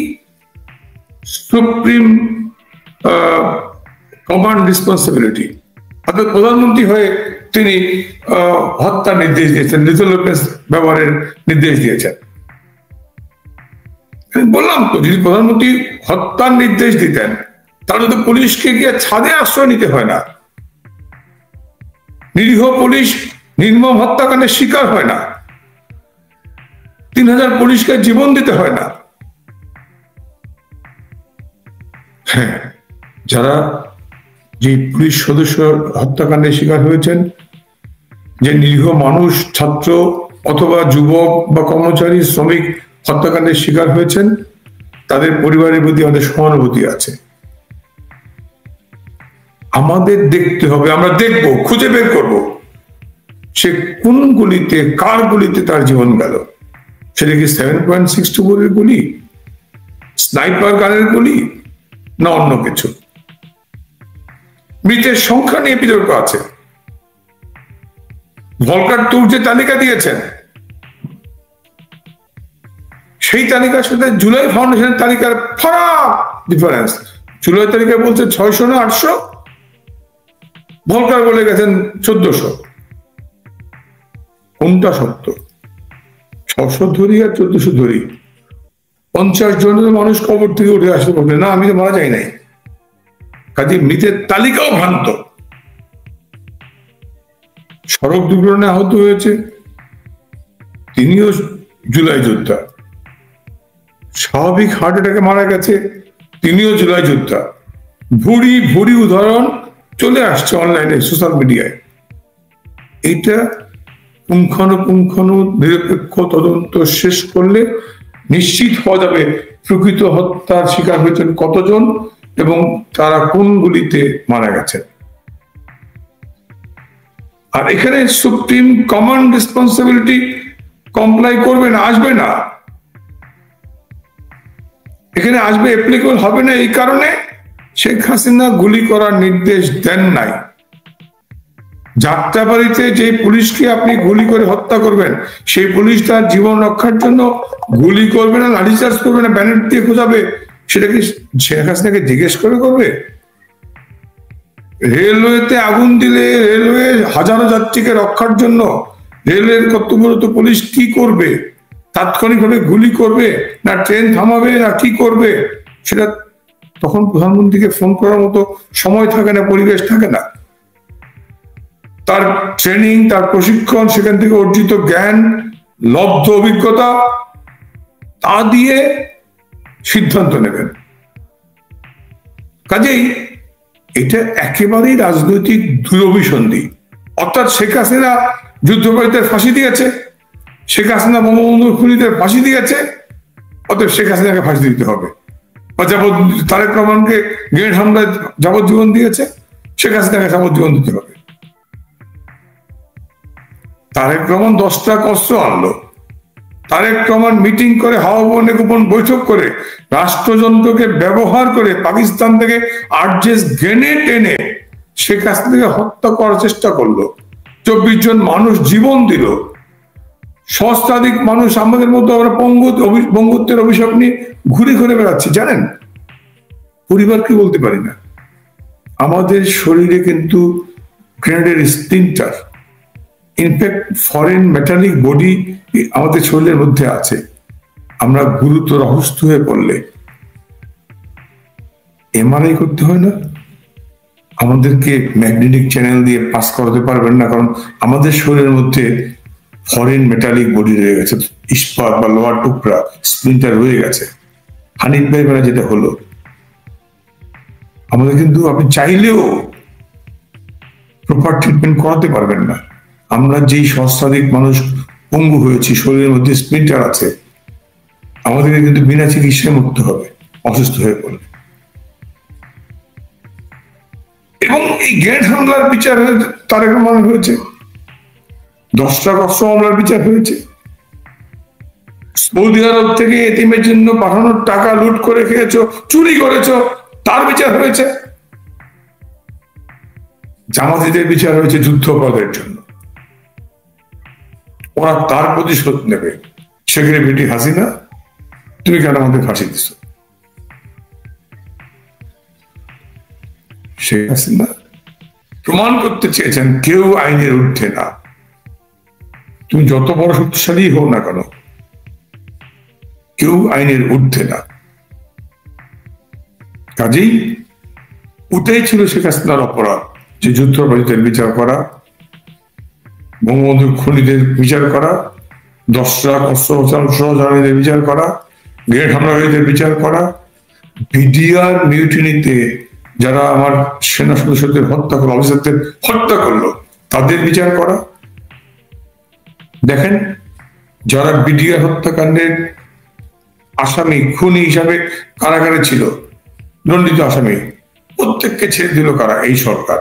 সুপ্রিম কমান্ড রেসপন্সিবিলিটি, অর্থাৎ প্রধানমন্ত্রী হয়ে তিনি হত্যার নির্দেশ দিয়েছেন, লিথল ওয়েপন্স ব্যবহারের নির্দেশ দিয়েছেন। বললাম তো, যদি প্রধানমন্ত্রী হত্যার নির্দেশ দিতেন তাহলে তো পুলিশকে গিয়ে ছাদে আশ্রয় নিতে হয় না, নিরীহ পুলিশ নির্মম হত্যাকাণ্ডের শিকার হয় না, 3000 পুলিশকে জীবন দিতে হয় না। হ্যাঁ, যারা যে পুলিশ সদস্য হত্যাকাণ্ডের শিকার হয়েছেন, যে নিরীহ মানুষ, ছাত্র অথবা যুবক বা কর্মচারী, শ্রমিক হত্যাকাণ্ডের শিকার হয়েছেন, তাদের পরিবারের প্রতি আমাদের সহানুভূতি আছে। আমাদের দেখতে হবে, আমরা দেখব, খুঁজে বের করব সে কোন গুলিতে, কার গুলিতে তার জীবন গেল। সেটা কি 7.62 এর গুলি, স্নাইপার গানের গুলি, না অন্য কিছু? মৃতের সংখ্যা নিয়ে বিতর্ক আছে। ভলকার ট্যুর যে তালিকা দিয়েছেন, সেই তালিকার সাথে জুলাই ফাউন্ডেশনের তালিকার ফারাক ডিফারেন্স। জুলাই তালিকা বলছে 600 না 800, ভলকার বলে গেছেন 1400। কোনটা সত্য? 600 ধরি আর 1400 ধরি, 50 জনের মানুষ কবর থেকে উঠে আসতে পারবে না, আমি তো মারা যাই নাই। কাজে মৃতের তালিকাও ভ্রান্ত। সড়ক দুর্ঘটনায় আহত হয়েছে, তিনিও জুলাই যোদ্ধা। স্বাভাবিক হার্ট অ্যাটাকে মারা গেছে, তিনিও জুলাই যোদ্ধা। ভুরি ভুরি উদাহরণ চলে আসছে অনলাইনে, সোশ্যাল মিডিয়ায়। এইটা পুঙ্খানুপুঙ্খানু নিরপেক্ষ তদন্ত শেষ করলে নিশ্চিত হওয়া যাবে প্রকৃত হত্যার শিকার হয়েছেন কতজন এবং তারা কোন গুলিতে মারা গেছেন। আর এখানে সুপ্রিম কমান্ড রেসপন্সিবিলিটি কমপ্লাই করবে না, আসবে না, এখানে আসবে, অ্যাপ্লিকেবল হবে না। এই কারণে শেখ হাসিনা গুলি করার নির্দেশ দেন নাই। যাত্রাবাড়িতে যে পুলিশকে আপনি গুলি করে হত্যা করবেন, সেই পুলিশ তার জীবন রক্ষার জন্য গুলি করবে না, লাঠিচার্জ করবে না, ব্যানার দিয়ে খোঁজাবে, সেটা কি শেখ হাসিনাকে জিজ্ঞেস করে করবে? রেলওয়েতে আগুন দিলে রেলওয়ে হাজারো যাত্রীকে রক্ষার জন্য রেলওয়ের কর্তব্যরত পুলিশ কি করবে? তাৎক্ষণিকভাবে গুলি করবে, না ট্রেন থামাবে, না কি করবে? সেটা তখন প্রধানমন্ত্রীকে ফোন করার মতো সময় থাকে না, পরিবেশ থাকে না। তার ট্রেনিং, তার প্রশিক্ষণ, সেখান থেকে অর্জিত জ্ঞান, লব্ধ অভিজ্ঞতা, তা দিয়ে সিদ্ধান্ত নেবেন। কাজেই এটা একেবারেই রাজনৈতিক দুরভিসন্ধি। অর্থাৎ শেখ হাসিনা যুদ্ধকারীদের ফাঁসি দিয়েছে, শেখ হাসিনা বঙ্গবন্ধুর খুনিদের ফাঁসি দিয়েছে, অতএব শেখ হাসিনাকে ফাঁসি দিতে হবে। বা তারেক রহমানকে গ্রেনেড হামলায় যাবজ্জীবন দিয়েছে, শেখ হাসিনাকে যাবজ্জীবন দিতে হবে। তারেক রহমান 10টা অস্ত্র আনলো, তারেক রহমান মিটিং করে, হাওয়া ভবনে গোপন বৈঠক করে, রাষ্ট্রযন্ত্রকে ব্যবহার করে পাকিস্তান থেকে আর্জেস গ্রেনেড এনে শেখ হাসিনাকে হত্যা করার চেষ্টা করলো। 24 জন মানুষ জীবন দিল, সহস্রাধিক মানুষ। আমাদের মধ্যে আমরা পঙ্গুত্বের অভিশাপ নিয়ে ঘুরে ঘুরে বেড়াচ্ছি, জানেন? পরিবারকে বলতে পারি না। আমাদের শরীরে কিন্তু গ্রেনেডের splinter, in fact foreign metallic body আমাদের শরীরের মধ্যে আছে। আমরা গুরুতর অসুস্থ হয়ে পড়লে এমআরআই করতে হয় না, আমাদেরকে ম্যাগনেটিক চ্যানেল দিয়ে পাস করাতে পারবেন না, কারণ আমাদের শরীরের মধ্যে ফরেন মেটালিক বডি রয়ে গেছে, ইস্পাত বা লোহার টুকরা, স্প্লিন্টার রয়ে গেছে। হানিফ ভাই বেলা যেটা হলো, আমাদের কিন্তু আপনি চাইলেও প্রপার ট্রিটমেন্ট করাতে পারবেন না। আমরা যেই সহস্রাধিক মানুষ পঙ্গু হয়েছি, শরীরের মধ্যে স্প্লিন্টার আছে, আমাদেরকে কিন্তু বিনা চিকিৎসায় মুক্ত হবে অসুস্থ হয়ে পড়লে। এবং এই গ্রেনেড হামলার বিচার তারেক রহমান হয়েছে, 10টা কষ্ট মামলার বিচার হয়েছে। সৌদি আরব থেকে এতিমের জন্য পাঠানোর টাকা লুট করে খেয়েছো, চুরি করেছো, তার বিচার হয়েছে। জামাতিদের বিচার হয়েছে যুদ্ধাপরাধের জন্য, ওরা তার প্রতিশোধ নেবে। সেখানে বেটি হাসিনা, তুমি কেন আমাদের ফাঁসি দিচ্ছ? শেখ হাসিনা প্রমাণ করতে চেয়েছেন কেউ আইনের ঊর্ধ্বে না। তুমি যত বড় শক্তিশালী হও না কেন, কেউ আইনের ঊর্ধ্বে না। কাজেই ওটাই ছিল শেখ হাসিনার অপরাধ, যে যুদ্ধাপরাধীদের বিচার করা, বঙ্গবন্ধুর খুনিদের বিচার করা, 10টা অস্ত্রধারীদের বিচার করা, গ্রেনেড হামলাকারীদের বিচার করা, বিডিআর মিউটিনিতে যারা আমার সেনা সদস্যদের হত্যা করলো, অফিসারদের হত্যা করলো, তাদের বিচার করা। দেখেন, যারা বিডিআর হত্যাকাণ্ডের আসামি, খুনি হিসাবে কারাগারে ছিল, দণ্ডিত আসামি, প্রত্যেককে ছেড়ে দিল কারা? এই সরকার।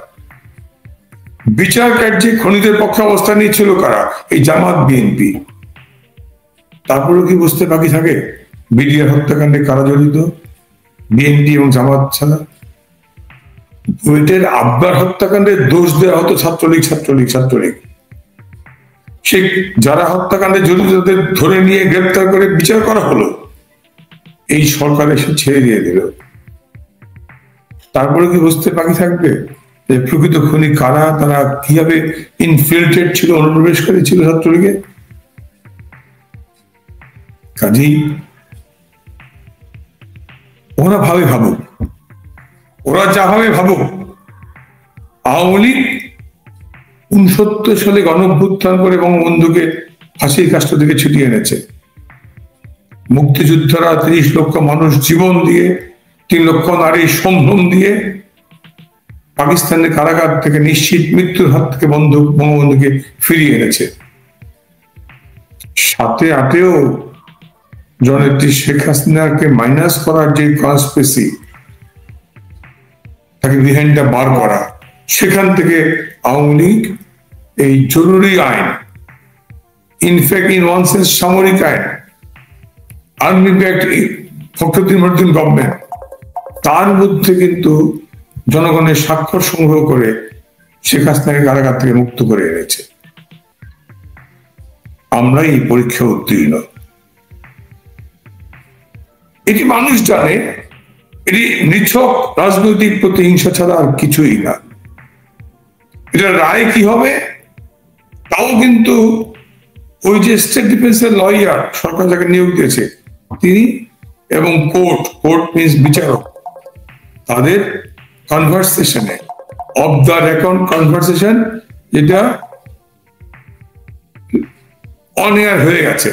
বিচার কার্যে খুনিদের পক্ষে অবস্থান নিয়েছিল কারা? এই জামাত, বিএনপি। তারপরেও কি বুঝতে বাকি থাকে বিডিআর হত্যাকাণ্ডে কারা জড়িত? বিএনপি এবং জামাত ছাড়া। বুয়েটের আব্বার হত্যাকাণ্ডের দোষ দেওয়া হতো ছাত্রলীগ। সে যারা হত্যাকাণ্ডে জড়িত তাদের ধরে নিয়ে গ্রেপ্তার করে বিচার করা হলো, এই সরকার এসে ছেড়ে দিয়ে দিল। তারপরে কি বুঝতে বাকি থাকবে যে প্রকৃত খুনি কারা, তারা কিভাবে ইনফিল্ট্রেট ছিল, অনুপ্রবেশকারী ছিল ছাত্রলীগে? কাজেই ওরা ভাবুক, ওরা যা ভাবে ভাবুক। আওয়ামী লীগ 69 সালে গণঅভ্যুত্থান করে বঙ্গবন্ধুকে ফাঁসির কাষ্ঠ থেকে ছিটিয়ে এনেছে। মুক্তিযোদ্ধারা 30 লক্ষ মানুষ জীবন দিয়ে, 3 লক্ষ নারী সম্ভ্রম দিয়ে পাকিস্তানের কারাগার থেকে নিশ্চিত মৃত্যুর হাত থেকে বঙ্গবন্ধুকে ফিরিয়ে এনেছে। 7-এ 8-এও জননেত্রী শেখ হাসিনাকে মাইনাস করার যে কনস্পিরেসি, তাকে বিহাইন্ডটা বার করা, সেখান থেকে আওয়ামী লীগ এই জরুরি আইন, ইনফ্যাক্ট ইন ওয়ান সেন্স সামরিক আইন, army backed Fakhruddin Mohiuddin government, তার মধ্যে কিন্তু জনগণের স্বাক্ষর সংগ্রহ করে শেখ হাসিনাকে কারাগার থেকে মুক্ত করে এনেছে। আমরা এই পরীক্ষা উত্তীর্ণ। এটি মানুষ জানে, এটি নিছক রাজনৈতিক প্রতিহিংসা ছাড়া আর কিছুই না। এটা রায় কি হবে তাও কিন্তু ওই যে স্টেট ডিফেন্সের লয়ার সরকার যাকে নিয়োগ দিয়েছে তিনি এবং কোর্ট মিন্স বিচারক, তাদের কনভারসেশনে, অফ দ্য রেকর্ড কনভারসেশন, যেটা অন এয়ার হয়ে গেছে,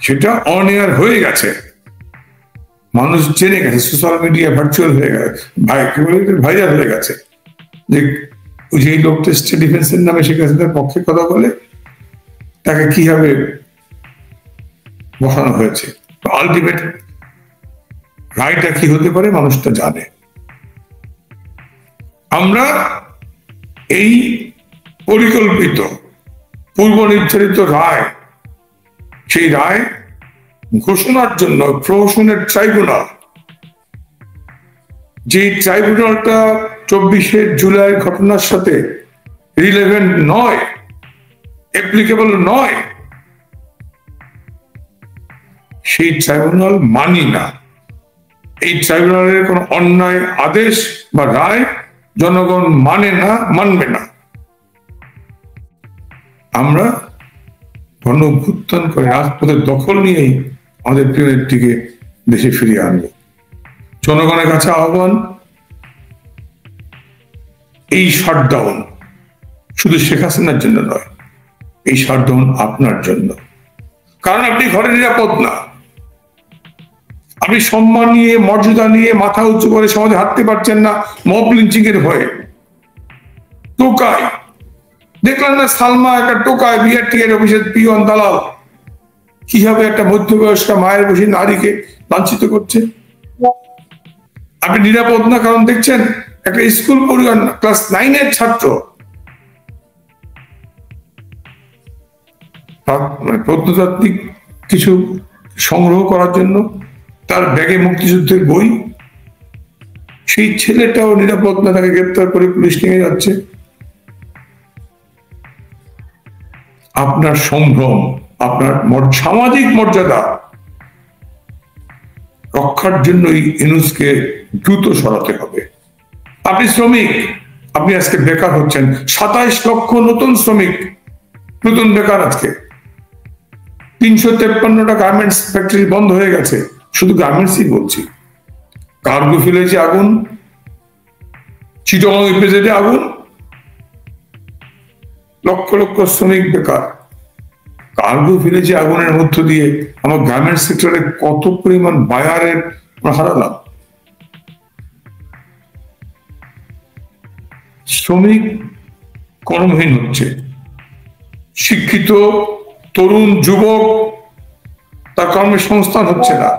সেটা অন এয়ার হয়ে গেছে, মানুষ জেনে গেছে, সোশ্যাল মিডিয়া ভার্চুয়াল হয়ে গেছে, ভাইরাল হয়ে গেছে যে এই লোকটা স্টেট ডিফেন্সের নামে শেখ হাসিনার পক্ষে কথা বলে তাকে কিভাবে বসানো হয়েছে। আলটিমেট রায়টা কি হতে পারে মানুষটা জানে। আমরা এই পরিকল্পিত পূর্ব নির্ধারিত রায়, সেই রায় ঘোষণার জন্য প্রহসনের ট্রাইব্যুনাল, যে ট্রাইব্যুনালটা 24শে জুলাই ঘটনার সাথে রিলেভেন্ট নয়, অ্যাপ্লিকেবল নয়, সেই ট্রাইব্যুনাল মানি না। এই ট্রাইব্যুনালের কোন অন্যায় আদেশ বা রায় জনগণ মানে না, মানবে না। আমরা গণঅভ্যুত্থান করে রাজপথের দখল নিয়েই আমাদের প্রিয় নেত্রীকে দেশে ফিরিয়ে আনবো। জনগণের কাছে আহ্বান, এই শাটডাউন শুধু শেখ হাসিনার জন্য নয়, এই শাটডাউন আপনার জন্য। কারণ আপনি ঘরে নিরাপদ না, আপনি সম্মান নিয়ে, মর্যাদা নিয়ে মাথা উঁচু করে সমাজে হাঁটতে পারছেন না মব লিঞ্চিং এর ভয়ে। টোকাই দেখলেন না, সালমা একটা টোকায় বিআরটিএর অফিসের পিয়ন দালাল কিভাবে একটা মধ্যবয়স্ক মায়ের বসে নারীকে লাঞ্ছিত করছে। আপনি নিরাপদ না, কারণ দেখছেন একটা স্কুল পড়ুয়ার ক্লাস 9-এর ছাত্র মানে প্রত্নতাত্ত্বিক কিছু সংগ্রহ করার জন্য, তার ব্যাগে মুক্তিযুদ্ধের বই। সেই ছেলেটাও নিরাপদ না, তাকে গ্রেপ্তার করে পুলিশ নিয়ে যাচ্ছে। আপনার সম্ভ্রম, আপনার সামাজিক মর্যাদা রক্ষার জন্য ইউনূসকে দ্রুত সরাতে হবে। আপনি শ্রমিক, আপনি আজকে বেকার হচ্ছেন। 27 লক্ষ নতুন শ্রমিক, নতুন বেকার আজকে। 353টা গার্মেন্টস ফ্যাক্টরি বন্ধ হয়ে গেছে। শুধু গার্মেন্টসই বলছি, কার্গো ভিলেজে আগুন, চিটাগং ইপিজেডে আগুন, লক্ষ লক্ষ শ্রমিক বেকার। কার্গো ভিলেজে আগুনের মধ্য দিয়ে আমার গার্মেন্টস সেক্টরে কত পরিমাণ বায়ারের হারালাম। শ্রমিক কর্মহীন হচ্ছে, শিক্ষিত তরুণ যুবক তার কর্মসংস্থান হচ্ছে না।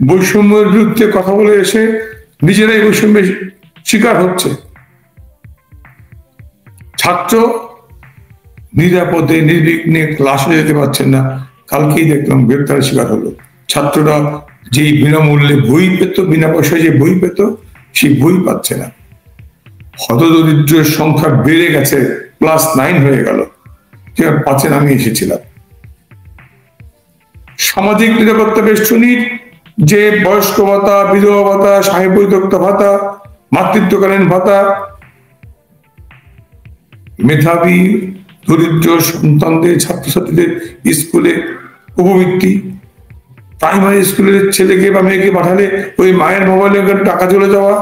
বৈষম্যের বিরুদ্ধে কথা বলে এসে নিজেরাই বৈষম্যের শিকার হচ্ছে। ছাত্র নিরাপদে নির্বিঘ্নে ক্লাসে যেতে পারছেন না। কালকেই দেখলাম গ্রেপ্তারের শিকার হলো। ছাত্ররা যেই বিনামূল্যে বই পেত, বিনা পয়সায় যে বই পেত, সেই বই পাচ্ছে না। হতদরিদ্রের সংখ্যা বেড়ে গেছে, +9 হয়ে গেল। 5-এ আমি এসেছিলাম। সামাজিক নিরাপত্তা বেষ্টনীর যে বয়স্ক ভাতা, বিধবা ভাতা, স্বামী পরিত্যক্তা ভাতা, মাতৃত্বকালীন ভাতা, মেধাবী দরিদ্র সন্তানদের, ছাত্রছাত্রীদের স্কুলে উপবৃত্তি, প্রাইমারি স্কুলের ছেলেকে বা মেয়েকে পাঠালে ওই মায়ের মোবাইলে টাকা চলে যাওয়া,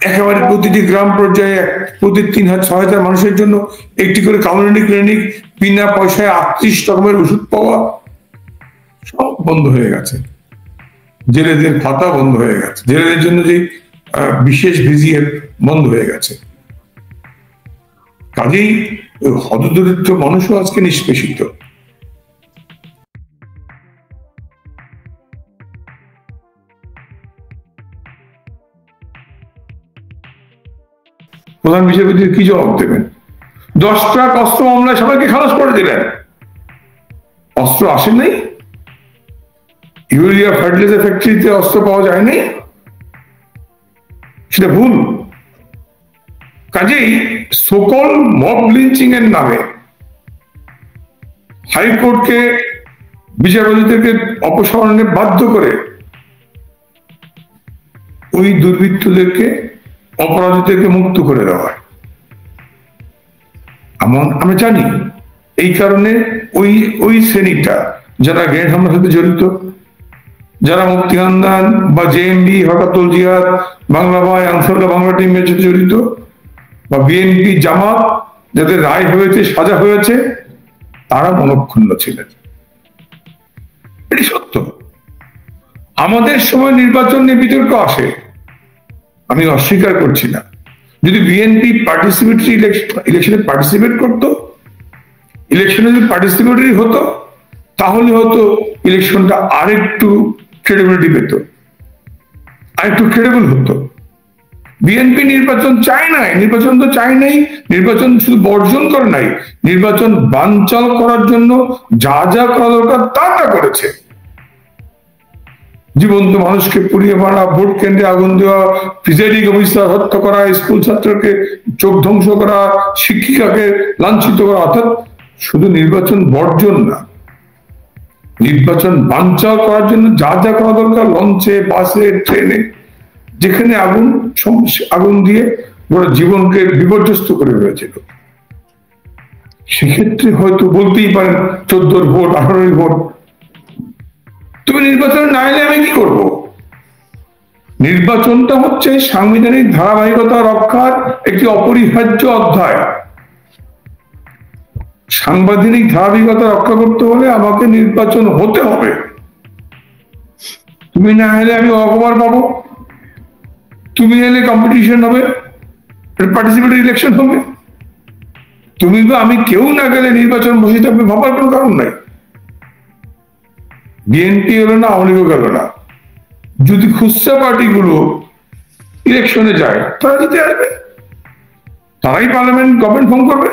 একেবারে প্রতিটি গ্রাম পর্যায়ে প্রতি 3,000-6,000 মানুষের জন্য একটি করে কমিউনিটি ক্লিনিক, বিনা পয়সায় 38 রকমের ওষুধ পাওয়া, সব বন্ধ হয়ে গেছে। জেলেদের ভাতা বন্ধ হয়ে গেছে, জেলেদের জন্য যে বিশেষ ভিজিএফ বন্ধ হয়ে গেছে। কাজেই হতদরিদ্র মানুষও আজকে নিষ্পেষিত। প্রধান বিচারপতি কি জবাব দেবেন? 10 ট্রাক অস্ত্র মামলায় সবাইকে খালাস করে দিলেন। অস্ত্র আসে নাই, ইউরিয়া ফার্টিলাইজার ফ্যাক্টরিতে অস্ত্র পাওয়া যায় নাই, সেটা ভুল। কাজেই সকল মব লিঞ্চিং এর নামে হাইকোর্টকে বিচারপতিদেরকে অপসারণে বাধ্য করে ওই দুর্বৃত্তদেরকে, অপরাধীদেরকে মুক্ত করে দেওয়া হয়। আমরা জানি এই কারণে ওই শ্রেণীটা যারা গ্রেনেড হামলার সাথে জড়িত, যারা মুক্তি আন্দোলন বা জেএমবি, হরকাতুল জিহাদ, বাংলা ভাই, আনসারুল্লাহ বাংলা টিমের সাথে জড়িত, বা বিএনপি, জামাত, যাদের রায় হয়েছে, সাজা হয়েছে, তারা মনক্ষুণ্ণ ছিলেন। এটি সত্য। আমাদের সময় নির্বাচন নিয়ে বিতর্ক আসে, আমি অস্বীকার করছি না। যদি বিএনপি পার্টিসিপেটরি ইলেকশনে পার্টিসিপেট করতো, ইলেকশনে যদি পার্টিসিপেটরি হতো, তাহলে হয়তো ইলেকশনটা আরেকটু ক্রেডিবিলিটি পেত, আরেকটু ক্রেডিবল হতো। বিএনপি নির্বাচন চায় নাই, নির্বাচন তো চায় নাই, নির্বাচন শুধু বর্জন করে নাই, নির্বাচন বানচাল করার জন্য যা যা করা দরকার তা করেছে। জীবন্ত মানুষকে পুড়িয়ে মারা, ভোট কেন্দ্রে আগুন দেওয়া, প্রিজাইডিং অফিসার হত্যা করা, স্কুল ছাত্রকে চোখ ধ্বংস করা, শিক্ষিকাকে লাঞ্ছিত করা। অর্থাৎ শুধু নির্বাচন বর্জন না, নির্বাচন বানচাল করার জন্য যা যা করা দরকার, লঞ্চে, বাসে, ট্রেনে, যেখানে আগুন দিয়ে ওরা জীবনকে বিপর্যস্ত করে ফেলেছিল। সেক্ষেত্রে হয়তো বলতেই পারেন 14 ভোট, 18 ভোট। তুমি নির্বাচন না এলে আমি কি করব? নির্বাচনটা হচ্ছে সাংবিধানিক ধারাবাহিকতা রক্ষার একটি অপরিহার্য অধ্যায়। সাংবিধানিক ধারাবাহিকতা রক্ষা করতে হলে আমাকে নির্বাচন হতে হবে। তুমি না এলে আমি অখবর পাবো, তুমি এলে কম্পিটিশন হবে, পার্টিসিপেটরি ইলেকশন হবে। তুমি বা আমি কেউ না গেলে নির্বাচন বসে থাকবে, ভাবার কোনো কারণ নাই। বিএনপি হলো না, আওয়ামী লীগও গেল না। যদি খুচরা পার্টিগুলো ইলেকশনে যায়, তারা জিতে আসবে, তারাই পার্লামেন্ট গভর্নমেন্ট ফর্ম করবে।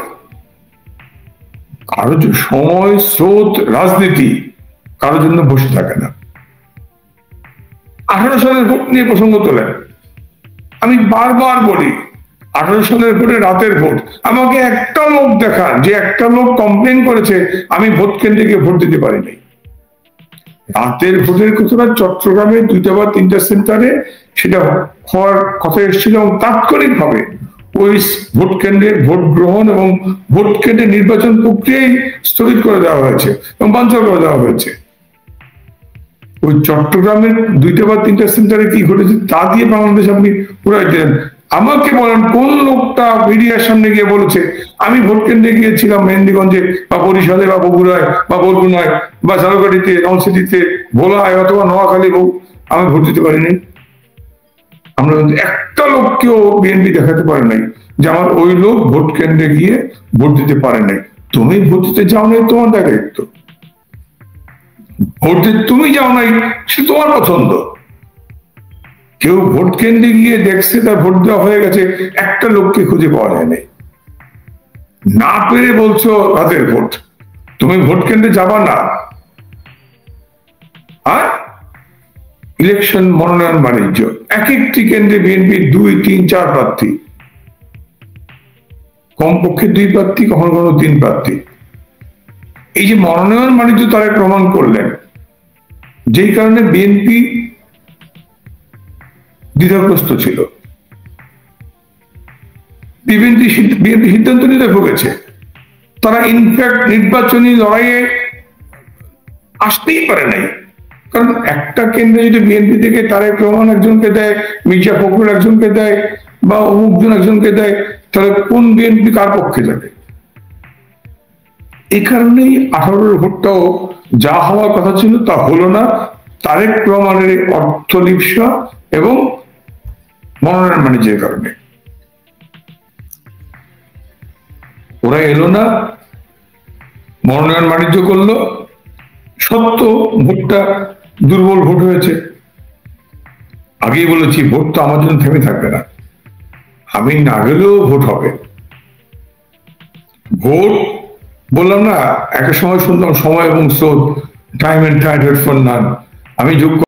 কারো সময়, স্রোত, রাজনীতি কারোর জন্য বসে থাকে না। 18 সালের ভোট নিয়ে প্রসঙ্গ তোলেন। আমি বারবার বলি 18 সালের ভোটে রাতের ভোট, আমাকে একটা লোক দেখান যে একটা লোক কমপ্লেন করেছে আমি ভোট কেন্দ্রে গিয়ে ভোট দিতে পারিনি। রাতের ভোটের কথাটা চট্টগ্রামে 2টা বা 3টা সেন্টারে সেটা হওয়ার কথা এসেছিল এবং তাৎক্ষণিক ভাবে ওই ভোট কেন্দ্রের ভোট গ্রহণ এবং ভোট কেন্দ্রের নির্বাচন প্রক্রিয়ায় স্থগিত করে দেওয়া হয়েছে এবং বানচাল করে দেওয়া হয়েছে। ওই চট্টগ্রামের 2টা বা 3টা সেন্টারে কি ঘটেছে তা দিয়ে বাংলাদেশ আপনি পুরাই দেন। আমাকে বলেন কোন লোকটা মিডিয়ার সামনে গিয়ে বলেছে আমি ভোট কেন্দ্রে গিয়েছিলাম মেহেন্দিগঞ্জে বা বরিশালে বা বগুড়ায় বা বরগুনায় বা ঝালকাঠিতে, নলছিটিতে, ভোলায় অথবা নোয়াখালী আমি ভোট দিতে পারিনি। আমরা একটা লোককেও বিএনপি দেখাতে পারে নাই যে আমার ওই লোক ভোট কেন্দ্রে গিয়ে ভোট দিতে পারে নাই। তুমি ভোট দিতে যাও নাই, তোমার দায়িত্ব। ভোট দিতে তুমি যাও নাই, সে তোমার পছন্দ। কেউ ভোট কেন্দ্রে গিয়ে দেখছে তার ভোট দেওয়া হয়ে গেছে, একটা লোককে খুঁজে পাওয়া যায় নাই। না পেরে বলছো রাতের ভোট, তুমি ভোট কেন্দ্রে যাবা না। আর ইলেকশন মনোনয়ন বাণিজ্য, এক একটি কেন্দ্রে বিএনপি 2, 3, 4 প্রার্থী, কমপক্ষে 2 প্রার্থী, কখনো কখনো 3 প্রার্থী। এই যে মনোনয়ন বাণিজ্য তারা প্রমাণ করলেন, যেই কারণে বিএনপি দ্বিধাগ্রস্ত ছিল। বিএনপি সিদ্ধান্ত নিতে ভুগেছে। তারা ইনফ্যাক্ট নির্বাচনী লড়াইয়ে আসতেই পারে নাই। কারণ একটা কেন্দ্রে যদি বিএনপি থেকে তারেক রহমান একজনকে দেয়, মির্জা ফখরুল একজনকে দেয় বা অমুকজন একজনকে দেয়, তাহলে কোন বিএনপি কার পক্ষে যাবে? এই কারণেই 18 ভোটটাও যা হওয়ার কথা ছিল তা হলো না। তারেক রহমানের অর্থ লিপ্সা এবং মনোনয়ন বাণিজ্যের কারণে ওরা এলো না, মনোনয়ন বাণিজ্য করলো। সত্য ভোটটা দুর্বল ভোট হয়েছে। আগেই বলেছি ভোট তো আমার জন্য থেমে থাকবে না, আমি না গেলেও ভোট হবে। ভোট বললাম না, একটা সময় শুনলাম সময় এবং স্রোত, time and tide for none. আমি যোগ